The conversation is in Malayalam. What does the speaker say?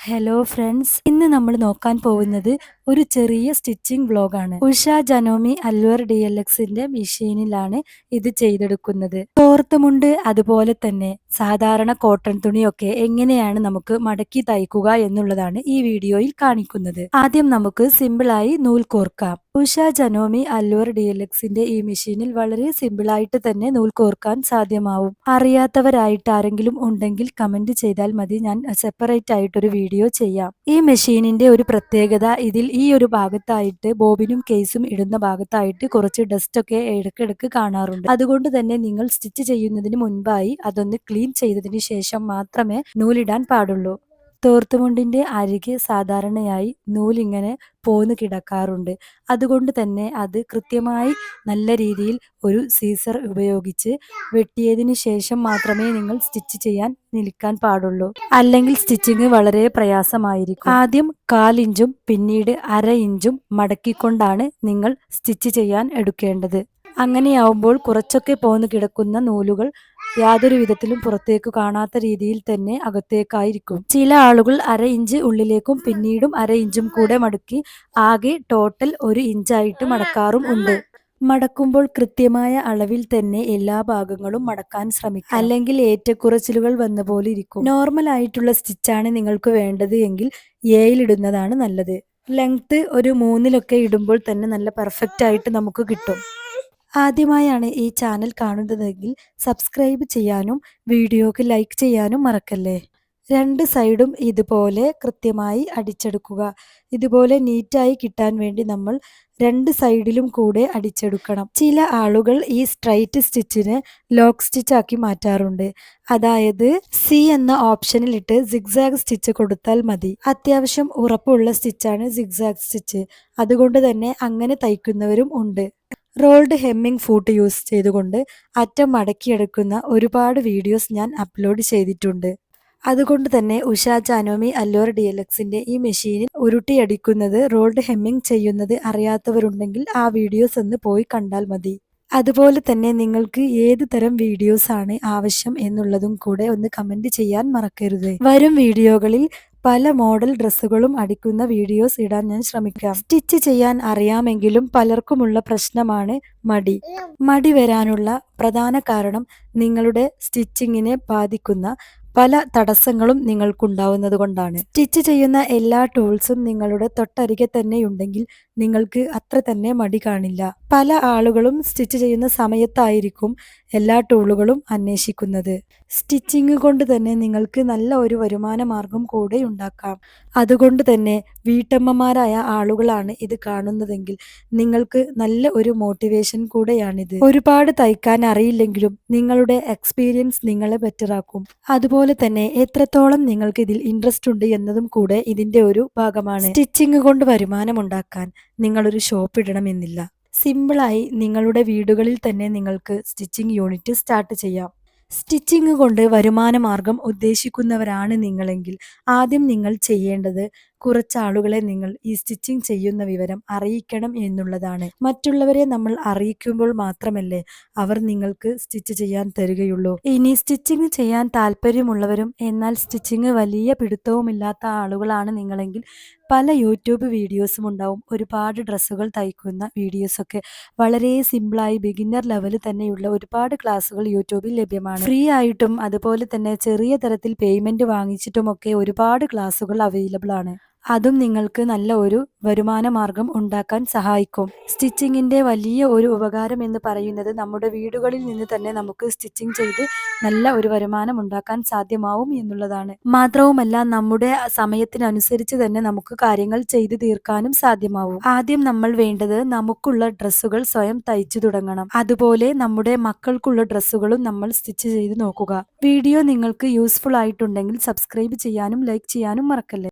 ഹലോ ഫ്രണ്ട്സ്, ഇന്ന് നമ്മൾ നോക്കാൻ പോകുന്നത് ഒരു ചെറിയ സ്റ്റിച്ചിങ് വ്ലോഗാണ്. ഉഷ ജനോമി അല്വർ DLXന്റെ മെഷീനിലാണ് ഇത് ചെയ്തെടുക്കുന്നത്. തോർത്തുമുണ്ട് അതുപോലെ തന്നെ സാധാരണ കോട്ടൺ തുണിയൊക്കെ എങ്ങനെയാണ് നമുക്ക് മടക്കി തയ്ക്കുക എന്നുള്ളതാണ് ഈ വീഡിയോയിൽ കാണിക്കുന്നത്. ആദ്യം നമുക്ക് സിമ്പിളായി നൂൽ കോർക്കാം. ഉഷ ജനോമി അല്വർ DLXന്റെ ഈ മെഷീനിൽ വളരെ സിമ്പിളായിട്ട് തന്നെ നൂൽ കോർക്കാൻ സാധ്യമാവും. അറിയാത്തവരായിട്ട് ആരെങ്കിലും ഉണ്ടെങ്കിൽ കമന്റ് ചെയ്താൽ മതി, ഞാൻ സെപ്പറേറ്റ് ആയിട്ടൊരു വീഡിയോ ചെയ്യാം. ഈ മെഷീനിന്റെ ഒരു പ്രത്യേകത, ഇതിൽ ഈ ഒരു ഭാഗത്തായിട്ട് ബോബിനും കേസും ഇടുന്ന ഭാഗത്തായിട്ട് കുറച്ച് ഡസ്റ്റ് ഒക്കെ ഇടയ്ക്കിടയ്ക്ക് കാണാറുണ്ട്. അതുകൊണ്ട് തന്നെ നിങ്ങൾ സ്റ്റിച്ച് ചെയ്യുന്നതിന് മുൻപായി അതൊന്ന് ക്ലീൻ ചെയ്തതിന് ശേഷം മാത്രമേ നൂലിടാൻ പാടുള്ളൂ. തോർത്തുമുണ്ടിന്റെ അരികെ സാധാരണയായി നൂലിങ്ങനെ പോന്ന് കിടക്കാറുണ്ട്. അതുകൊണ്ട് തന്നെ അത് കൃത്യമായി നല്ല രീതിയിൽ ഒരു സീസർ ഉപയോഗിച്ച് വെട്ടിയതിനു ശേഷം മാത്രമേ നിങ്ങൾ സ്റ്റിച്ച് ചെയ്യാൻ നിൽക്കാൻ പാടുള്ളൂ. അല്ലെങ്കിൽ സ്റ്റിച്ചിങ് വളരെ പ്രയാസമായിരിക്കും. ആദ്യം 1/4 ഇഞ്ചും പിന്നീട് 1/2 ഇഞ്ചും മടക്കിക്കൊണ്ടാണ് നിങ്ങൾ സ്റ്റിച്ച് ചെയ്യാൻ എടുക്കേണ്ടത്. അങ്ങനെയാവുമ്പോൾ കുറച്ചൊക്കെ പോന്ന് കിടക്കുന്ന നൂലുകൾ യാതൊരു വിധത്തിലും പുറത്തേക്ക് കാണാത്ത രീതിയിൽ തന്നെ അകത്തേക്കായിരിക്കും. ചില ആളുകൾ 1/2 ഇഞ്ച് ഉള്ളിലേക്കും പിന്നീടും 1/2 ഇഞ്ചും കൂടെ മടക്കി ആകെ ടോട്ടൽ 1 ഇഞ്ചായിട്ട് മടക്കാറും ഉണ്ട്. മടക്കുമ്പോൾ കൃത്യമായ അളവിൽ തന്നെ എല്ലാ ഭാഗങ്ങളും മടക്കാൻ ശ്രമിക്കുക, അല്ലെങ്കിൽ ഏറ്റക്കുറച്ചിലുകൾ വന്ന പോലെ ഇരിക്കും. നോർമൽ ആയിട്ടുള്ള സ്റ്റിച്ചാണ് നിങ്ങൾക്ക് വേണ്ടത് എങ്കിൽ 7 ഇടുന്നതാണ് നല്ലത്. ലെങ്ത് ഒരു 3-ലൊക്കെ ഇടുമ്പോൾ തന്നെ നല്ല പെർഫെക്റ്റ് ആയിട്ട് നമുക്ക് കിട്ടും. ആദ്യമായാണ് ഈ ചാനൽ കാണുന്നതെങ്കിൽ സബ്സ്ക്രൈബ് ചെയ്യാനും വീഡിയോക്ക് ലൈക്ക് ചെയ്യാനും മറക്കല്ലേ. 2 സൈഡും ഇതുപോലെ കൃത്യമായി അടിച്ചെടുക്കുക. ഇതുപോലെ നീറ്റായി കിട്ടാൻ വേണ്ടി നമ്മൾ 2 സൈഡിലും കൂടെ അടിച്ചെടുക്കണം. ചില ആളുകൾ ഈ സ്ട്രൈറ്റ് സ്റ്റിച്ചിനെ ലോക്ക് സ്റ്റിച്ച് ആക്കി മാറ്റാറുണ്ട്. അതായത് സി എന്ന ഓപ്ഷനിലിട്ട് സിഗ്സാഗ് സ്റ്റിച്ച് കൊടുത്താൽ മതി. അത്യാവശ്യം ഉറപ്പുള്ള സ്റ്റിച്ചാണ് സിഗ്സാഗ് സ്റ്റിച്ച്. അതുകൊണ്ട് തന്നെ അങ്ങനെ തയ്ക്കുന്നവരും ഉണ്ട്. റോൾഡ് ഹെമ്മിങ് ഫൂട്ട് യൂസ് ചെയ്തുകൊണ്ട് അറ്റം മടക്കിയെടുക്കുന്ന ഒരുപാട് വീഡിയോസ് ഞാൻ അപ്ലോഡ് ചെയ്തിട്ടുണ്ട്. അതുകൊണ്ട് തന്നെ ഉഷ ജാനോമി അല്വർ DLXന്റെ ഈ മെഷീനിൽ ഉരുട്ടിയടിക്കുന്നത്, റോൾഡ് ഹെമ്മിങ് ചെയ്യുന്നത് അറിയാത്തവരുണ്ടെങ്കിൽ ആ വീഡിയോസ് ഒന്ന് പോയി കണ്ടാൽ മതി. അതുപോലെ തന്നെ നിങ്ങൾക്ക് ഏത് തരം വീഡിയോസ് ആണ് ആവശ്യം എന്നുള്ളതും കൂടെ ഒന്ന് കമന്റ് ചെയ്യാൻ മറക്കരുത്. വരും വീഡിയോകളിൽ പല മോഡൽ ഡ്രസ്സുകളും അടിക്കുന്ന വീഡിയോസ് ഇടാൻ ഞാൻ ശ്രമിക്കാം. സ്റ്റിച്ച് ചെയ്യാൻ അറിയാമെങ്കിലും പലർക്കുമുള്ള പ്രശ്നമാണ് മടി. മടി വരാനുള്ള പ്രധാന കാരണം നിങ്ങളുടെ സ്റ്റിച്ചിങ്ങിനെ ബാധിക്കുന്ന പല തടസ്സങ്ങളും നിങ്ങൾക്കുണ്ടാവുന്നത് കൊണ്ടാണ്. സ്റ്റിച്ച് ചെയ്യുന്ന എല്ലാ ടൂൾസും നിങ്ങളുടെ തൊട്ടരികെ തന്നെയുണ്ടെങ്കിൽ നിങ്ങൾക്ക് അത്ര തന്നെ മടി കാണില്ല. പല ആളുകളും സ്റ്റിച്ച് ചെയ്യുന്ന സമയത്തായിരിക്കും എല്ലാ ടൂളുകളും അന്വേഷിക്കുന്നത്. സ്റ്റിച്ചിങ് കൊണ്ട് തന്നെ നിങ്ങൾക്ക് നല്ല ഒരു വരുമാന മാർഗം കൂടെ ഉണ്ടാക്കാം. അതുകൊണ്ട് തന്നെ വീട്ടമ്മമാരായ ആളുകളാണ് ഇത് കാണുന്നതെങ്കിൽ നിങ്ങൾക്ക് നല്ല ഒരു മോട്ടിവേഷൻ കൂടെയാണിത്. ഒരുപാട് തയ്ക്കാൻ അറിയില്ലെങ്കിലും നിങ്ങളുടെ എക്സ്പീരിയൻസ് നിങ്ങളെ ബെറ്ററാക്കും. അതുപോലെ തന്നെ എത്രത്തോളം നിങ്ങൾക്ക് ഇതിൽ ഇൻട്രസ്റ്റ് ഉണ്ട് എന്നതും കൂടെ ഇതിന്റെ ഒരു ഭാഗമാണ്. സ്റ്റിച്ചിങ് കൊണ്ട് വരുമാനം ഉണ്ടാക്കാൻ നിങ്ങളൊരു ഷോപ്പ് ഇടണമെന്നില്ല. സിമ്പിളായി നിങ്ങളുടെ വീടുകളിൽ തന്നെ നിങ്ങൾക്ക് സ്റ്റിച്ചിങ് യൂണിറ്റ് സ്റ്റാർട്ട് ചെയ്യാം. സ്റ്റിച്ചിങ് കൊണ്ട് വരുമാന മാർഗം ഉദ്ദേശിക്കുന്നവരാണ് നിങ്ങളെങ്കിൽ ആദ്യം നിങ്ങൾ ചെയ്യേണ്ടത് കുറച്ചാളുകളെ നിങ്ങൾ ഈ സ്റ്റിച്ചിങ് ചെയ്യുന്ന വിവരം അറിയിക്കണം എന്നുള്ളതാണ്. മറ്റുള്ളവരെ നമ്മൾ അറിയിക്കുമ്പോൾ മാത്രമല്ലേ അവർ നിങ്ങൾക്ക് സ്റ്റിച്ച് ചെയ്യാൻ തരികയുള്ളൂ. ഇനി സ്റ്റിച്ചിങ് ചെയ്യാൻ താല്പര്യമുള്ളവരും എന്നാൽ സ്റ്റിച്ചിങ് വലിയ പിടുത്തവുമില്ലാത്ത ആളുകളാണ് നിങ്ങളെങ്കിൽ പല യൂട്യൂബ് വീഡിയോസും ഉണ്ടാവും. ഒരുപാട് ഡ്രസ്സുകൾ തയ്ക്കുന്ന വീഡിയോസൊക്കെ വളരെ സിമ്പിളായി ബിഗിന്നർ ലെവലിൽ തന്നെയുള്ള ഒരുപാട് ക്ലാസ്സുകൾ യൂട്യൂബിൽ ലഭ്യമാണ്. ഫ്രീ ആയിട്ടും അതുപോലെ തന്നെ ചെറിയ തരത്തിൽ പേയ്മെന്റ് വാങ്ങിച്ചിട്ടുമൊക്കെ ഒരുപാട് ക്ലാസ്സുകൾ അവൈലബിൾ ആണ്. അതും നിങ്ങൾക്ക് നല്ല ഒരു വരുമാന മാർഗം ഉണ്ടാക്കാൻ സഹായിക്കും. സ്റ്റിച്ചിങ്ങിന്റെ വലിയ ഒരു ഉപകാരം എന്ന് പറയുന്നത് നമ്മുടെ വീടുകളിൽ നിന്ന് തന്നെ നമുക്ക് സ്റ്റിച്ചിങ് ചെയ്ത് നല്ല ഒരു വരുമാനം ഉണ്ടാക്കാൻ സാധ്യമാവും എന്നുള്ളതാണ്. മാത്രവുമല്ല നമ്മുടെ സമയത്തിനനുസരിച്ച് തന്നെ നമുക്ക് കാര്യങ്ങൾ ചെയ്തു തീർക്കാനും സാധ്യമാവും. ആദ്യം നമ്മൾ വേണ്ടത് നമുക്കുള്ള ഡ്രസ്സുകൾ സ്വയം തയ്ച്ചു തുടങ്ങണം. അതുപോലെ നമ്മുടെ മക്കൾക്കുള്ള ഡ്രസ്സുകളും നമ്മൾ സ്റ്റിച്ച് ചെയ്ത് നോക്കുക. വീഡിയോ നിങ്ങൾക്ക് യൂസ്ഫുൾ ആയിട്ടുണ്ടെങ്കിൽ സബ്സ്ക്രൈബ് ചെയ്യാനും ലൈക്ക് ചെയ്യാനും മറക്കല്ലേ.